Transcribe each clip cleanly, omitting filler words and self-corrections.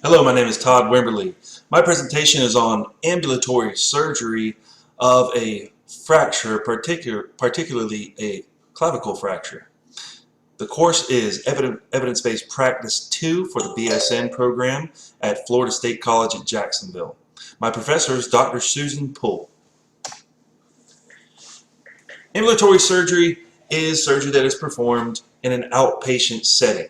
Hello, my name is Todd Wimberley. My presentation is on ambulatory surgery of a fracture, particularly a clavicle fracture. The course is Evidence-Based Practice 2 for the BSN program at Florida State College at Jacksonville. My professor is Dr. Susan Poole. Ambulatory surgery is surgery that is performed in an outpatient setting.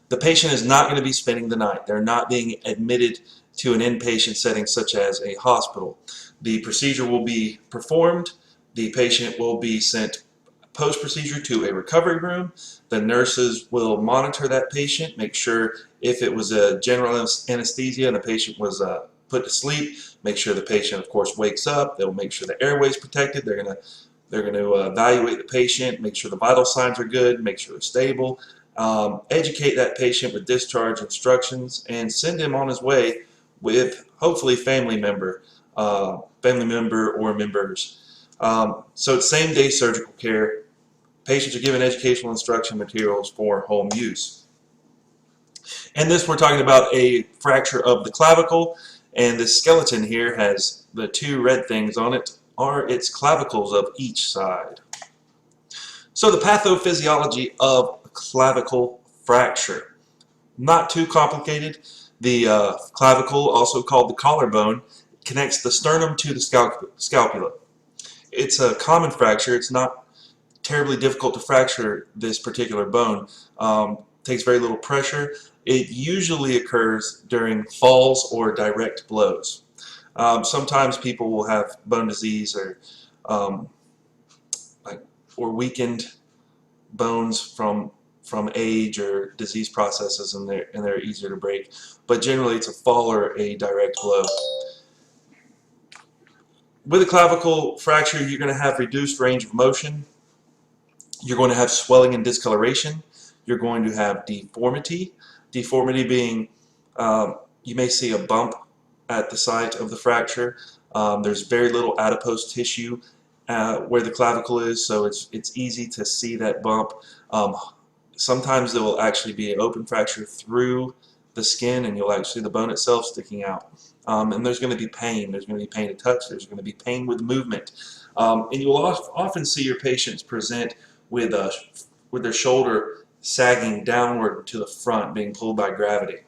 The patient is not going to be spending the night. They're not being admitted to an inpatient setting such as a hospital. The procedure will be performed. The patient will be sent post-procedure to a recovery room. The nurses will monitor that patient, make sure if it was a general anesthesia and the patient was put to sleep, make sure the patient, of course, wakes up. They'll make sure the airway is protected. They're going to evaluate the patient, make sure the vital signs are good, make sure they're stable. Educate that patient with discharge instructions and send him on his way with hopefully family member or members. So it's same-day surgical care. Patients are given educational instruction materials for home use. And this, we're talking about a fracture of the clavicle, and the skeleton here has the two red things on it are its clavicles of each side. So the pathophysiology of clavicle fracture. Not too complicated. The clavicle, also called the collarbone, connects the sternum to the scapula. It's a common fracture. It's not terribly difficult to fracture this particular bone. Takes very little pressure. It usually occurs during falls or direct blows. Sometimes people will have bone disease or weakened bones from age or disease processes, and they're easier to break. But generally, it's a fall or a direct blow. With a clavicle fracture, you're going to have reduced range of motion. You're going to have swelling and discoloration. You're going to have deformity. Deformity being you may see a bump at the site of the fracture. There's very little adipose tissue where the clavicle is, so it's easy to see that bump. Sometimes there will actually be an open fracture through the skin, and you'll actually see the bone itself sticking out. And there's going to be pain. There's going to be pain to touch. There's going to be pain with movement. And you will often see your patients present with their shoulder sagging downward to the front, being pulled by gravity.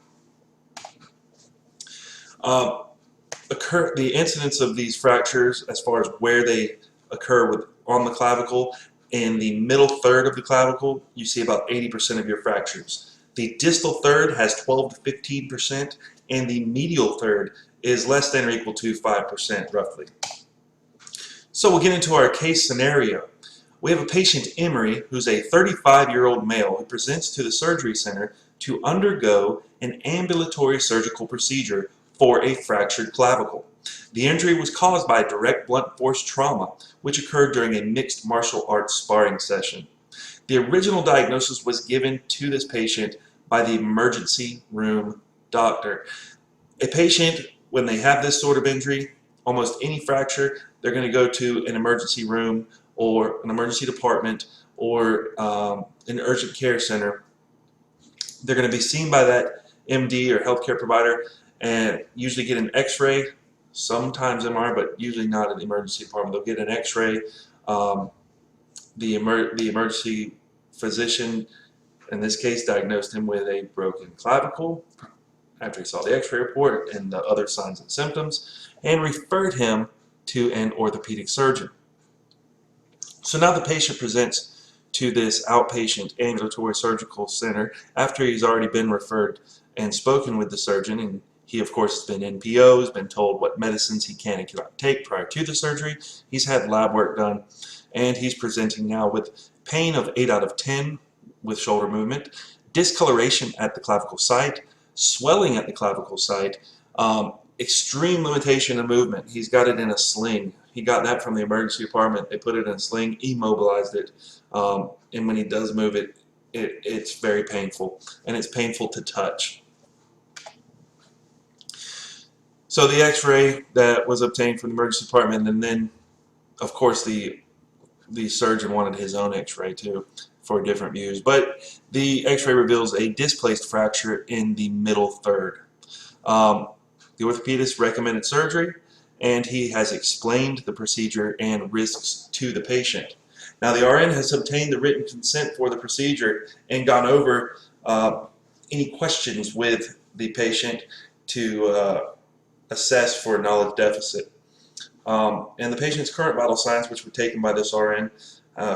The incidence of these fractures, as far as where they occur on the clavicle, in the middle third of the clavicle, you see about 80% of your fractures. The distal third has 12 to 15%, and the medial third is less than or equal to 5%, roughly. So we'll get into our case scenario. We have a patient, Emery, who's a 35-year-old male who presents to the surgery center to undergo an ambulatory surgical procedure for a fractured clavicle. The injury was caused by direct blunt force trauma, which occurred during a mixed martial arts sparring session. The original diagnosis was given to this patient by the emergency room doctor. A patient, when they have this sort of injury, almost any fracture, they're going to go to an emergency room or an emergency department or an urgent care center. They're going to be seen by that MD or healthcare provider and usually get an x-ray, sometimes MRI, but usually not in the emergency department. They'll get an x-ray. The emergency physician, in this case, diagnosed him with a broken clavicle after he saw the x-ray report and the other signs and symptoms, and referred him to an orthopedic surgeon. So now the patient presents to this outpatient ambulatory surgical center after he's already been referred and spoken with the surgeon, and he, of course, has been NPO, has been told what medicines he can and cannot take prior to the surgery. He's had lab work done, and he's presenting now with pain of 8 out of 10 with shoulder movement, discoloration at the clavicle site, swelling at the clavicle site, extreme limitation of movement. He's got it in a sling. He got that from the emergency department. They put it in a sling, immobilized it, and when he does move it, it's very painful, and it's painful to touch. So the x-ray that was obtained from the emergency department, and then, of course, the surgeon wanted his own x-ray too for different views. But the x-ray reveals a displaced fracture in the middle third. The orthopedist recommended surgery, and he has explained the procedure and risks to the patient. Now, the RN has obtained the written consent for the procedure and gone over any questions with the patient to assess for knowledge deficit. And the patient's current vital signs, which were taken by this RN,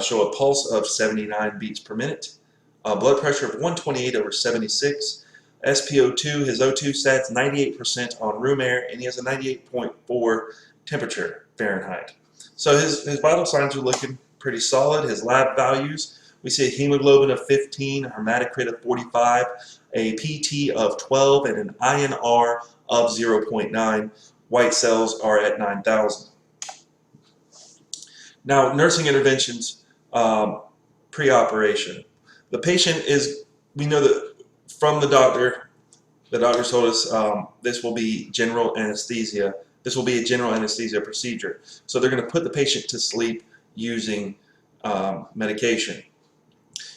show a pulse of 79 beats per minute, blood pressure of 128/76, SpO2, his O2 sats 98% on room air, and he has a 98.4 temperature Fahrenheit. So his vital signs are looking pretty solid. His lab values, we see a hemoglobin of 15, a hematocrit of 45, a PT of 12, and an INR of 0.9. White cells are at 9,000. Now, nursing interventions pre-operation. The patient is, we know that from the doctor told us this will be general anesthesia. This will be a general anesthesia procedure. So they're going to put the patient to sleep using medication.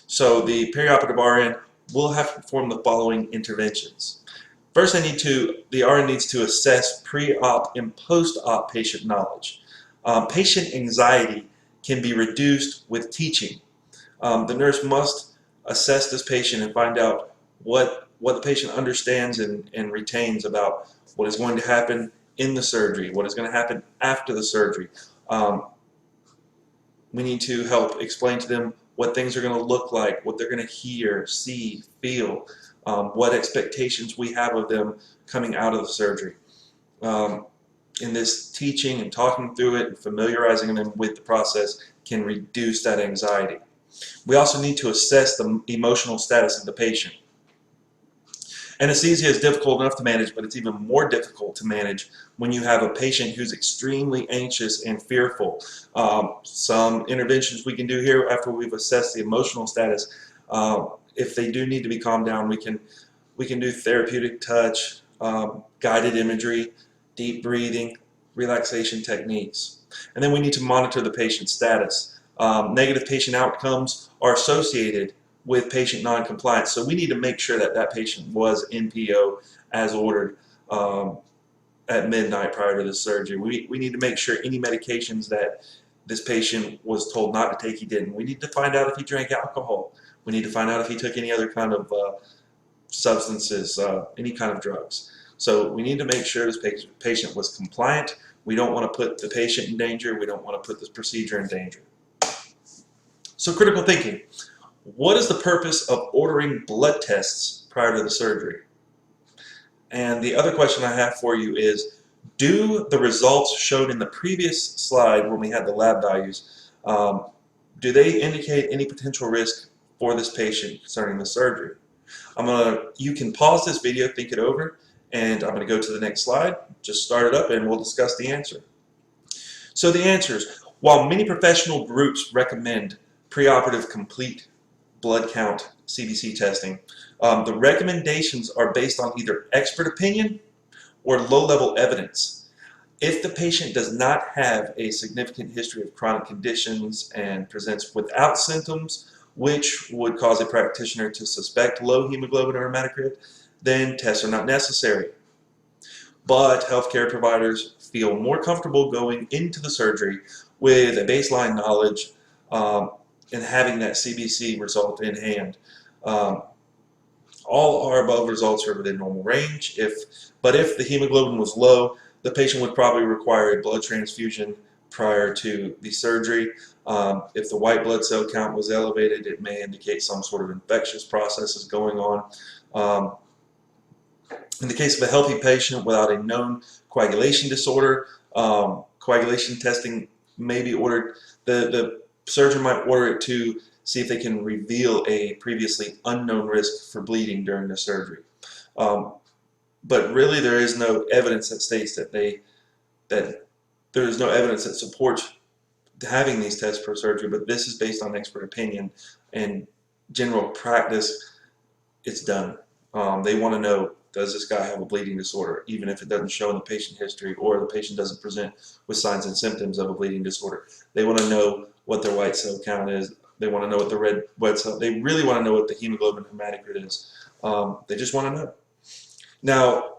So the perioperative RN will have to perform the following interventions. First, the RN needs to assess pre-op and post-op patient knowledge. Patient anxiety can be reduced with teaching. The nurse must assess this patient and find out what the patient understands and retains about what is going to happen in the surgery, what is going to happen after the surgery. We need to help explain to them what things are going to look like, what they're going to hear, see, feel, what expectations we have of them coming out of the surgery. In this teaching and talking through it and familiarizing them with the process can reduce that anxiety. We also need to assess the emotional status of the patient. Anesthesia is difficult enough to manage, but it's even more difficult to manage when you have a patient who's extremely anxious and fearful. Some interventions we can do here after we've assessed the emotional status. If they do need to be calmed down, we can do therapeutic touch, guided imagery, deep breathing, relaxation techniques. And then we need to monitor the patient's status. Negative patient outcomes are associated with patient non-compliance, so we need to make sure that that patient was NPO as ordered at midnight prior to the surgery. We need to make sure any medications that this patient was told not to take, he didn't. We need to find out if he drank alcohol. We need to find out if he took any other kind of substances, any kind of drugs. So we need to make sure this patient was compliant. We don't want to put the patient in danger. We don't want to put this procedure in danger. So critical thinking. What is the purpose of ordering blood tests prior to the surgery? And the other question I have for you is, do the results showed in the previous slide when we had the lab values, do they indicate any potential risk for this patient concerning the surgery? You can pause this video, think it over, and I'm going to go to the next slide. Just start it up and we'll discuss the answer. So the answers, while many professional groups recommend preoperative complete blood count CBC testing, the recommendations are based on either expert opinion or low-level evidence. If the patient does not have a significant history of chronic conditions and presents without symptoms, which would cause a practitioner to suspect low hemoglobin or hematocrit, then tests are not necessary. But healthcare providers feel more comfortable going into the surgery with a baseline knowledge and having that CBC result in hand. All our above results are within normal range. But if the hemoglobin was low, the patient would probably require a blood transfusion prior to the surgery. If the white blood cell count was elevated, it may indicate some sort of infectious process is going on. In the case of a healthy patient without a known coagulation disorder, coagulation testing may be ordered. The surgeon might order it to see if they can reveal a previously unknown risk for bleeding during the surgery. But really there is no evidence that states that there is no evidence that supports having these tests per surgery, but this is based on expert opinion and general practice. It's done. They want to know, does this guy have a bleeding disorder, even if it doesn't show in the patient history or the patient doesn't present with signs and symptoms of a bleeding disorder. They want to know what their white cell count is. They want to know what the red blood cell, they really want to know what the hemoglobin hematocrit is. They just want to know. Now,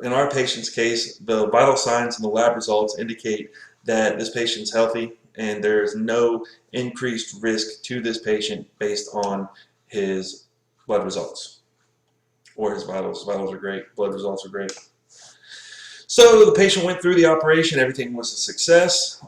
in our patient's case, the vital signs and the lab results indicate that this patient's healthy and there is no increased risk to this patient based on his blood results or his vitals. Vitals are great, blood results are great. So the patient went through the operation, everything was a success.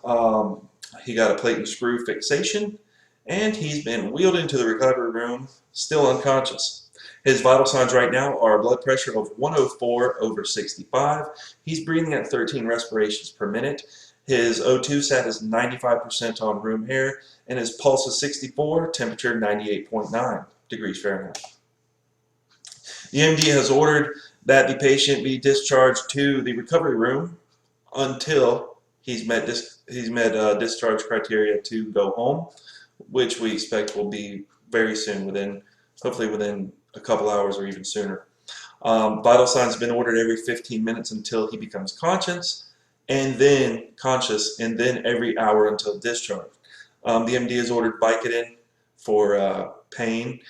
He got a plate and screw fixation, and he's been wheeled into the recovery room, still unconscious. His vital signs right now are a blood pressure of 104/65. He's breathing at 13 respirations per minute. His O2 sat is 95% on room air, and his pulse is 64, temperature 98.9 degrees Fahrenheit. The MD has ordered that the patient be discharged to the recovery room until he's met discharge criteria to go home, which we expect will be very soon, hopefully within a couple hours or even sooner. Vital signs have been ordered every 15 minutes until he becomes conscious, and then every hour until discharge. The MD has ordered Vicodin for pain.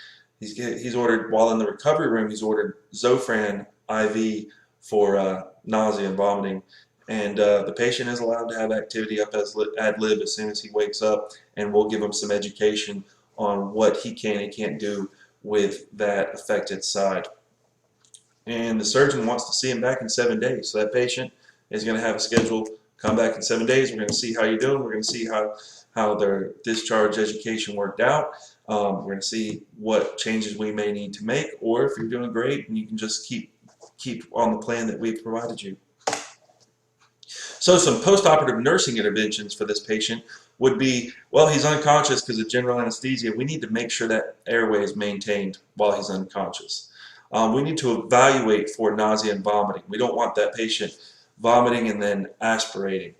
He's ordered, while in the recovery room, he's ordered Zofran IV for nausea and vomiting. And the patient is allowed to have activity up ad lib as soon as he wakes up, and we'll give him some education on what he can and can't do with that affected side. And the surgeon wants to see him back in 7 days. So that patient is going to have a schedule, come back in 7 days. We're going to see how you're doing. We're going to see how their discharge education worked out. We're going to see what changes we may need to make, or if you're doing great and you can just keep on the plan that we've provided you. So some post-operative nursing interventions for this patient would be, well, he's unconscious because of general anesthesia. We need to make sure that airway is maintained while he's unconscious. We need to evaluate for nausea and vomiting. We don't want that patient vomiting and then aspirating.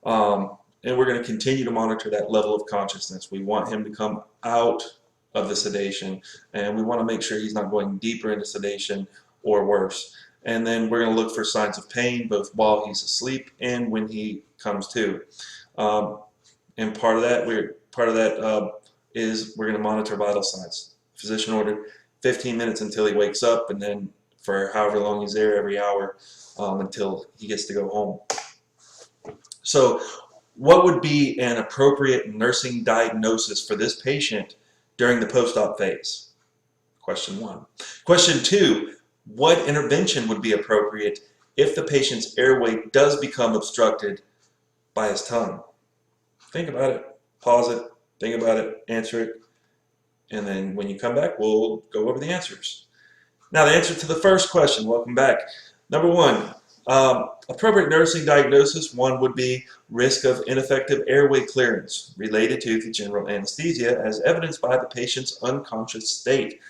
And we're going to continue to monitor that level of consciousness. We want him to come out of the sedation, and we want to make sure he's not going deeper into sedation or worse. And then we're going to look for signs of pain both while he's asleep and when he comes to. And part of that is we're going to monitor vital signs. Physician ordered 15 minutes until he wakes up, and then for however long he's there, every hour until he gets to go home. So what would be an appropriate nursing diagnosis for this patient during the post-op phase? Question 1. Question 2, what intervention would be appropriate if the patient's airway does become obstructed by his tongue? Think about it, pause it, think about it, answer it, and then when you come back, we'll go over the answers. Now, the answer to the first question, welcome back. Number 1, appropriate nursing diagnosis, 1 would be risk of ineffective airway clearance related to the general anesthesia as evidenced by the patient's unconscious state.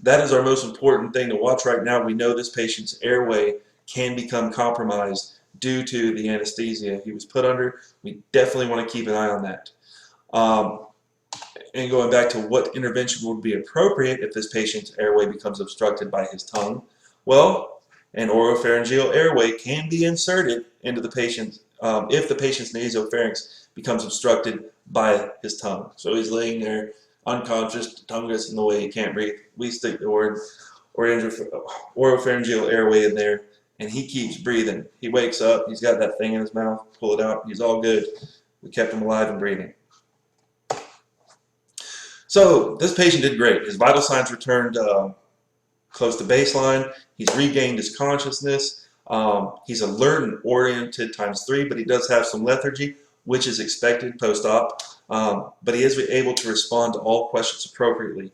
That is our most important thing to watch right now. We know this patient's airway can become compromised due to the anesthesia he was put under. We definitely want to keep an eye on that. And going back to what intervention would be appropriate if this patient's airway becomes obstructed by his tongue, well, an oropharyngeal airway can be inserted into the patient if the patient's nasopharynx becomes obstructed by his tongue. So he's laying there unconscious, tongue gets in the way, he can't breathe. We stick the oropharyngeal airway in there, and he keeps breathing. He wakes up, he's got that thing in his mouth, pull it out, he's all good. We kept him alive and breathing. So this patient did great. His vital signs returned close to baseline. He's regained his consciousness. He's alert and oriented ×3, but he does have some lethargy, which is expected post-op. But he is able to respond to all questions appropriately.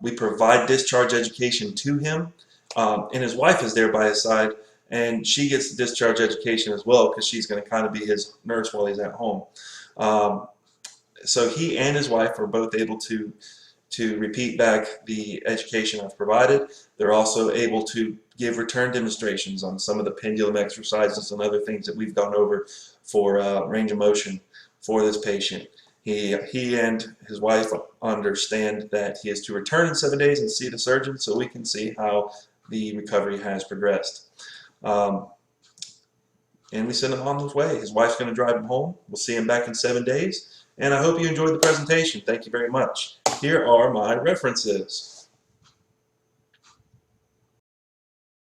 We provide discharge education to him, and his wife is there by his side, and she gets the discharge education as well because she's going to kind of be his nurse while he's at home. So he and his wife are both able to repeat back the education I've provided. They're also able to give return demonstrations on some of the pendulum exercises and other things that we've gone over for range of motion for this patient. He and his wife understand that he is to return in 7 days and see the surgeon so we can see how the recovery has progressed. And we send him on his way. His wife's going to drive him home. We'll see him back in 7 days. And I hope you enjoyed the presentation. Thank you very much. Here are my references.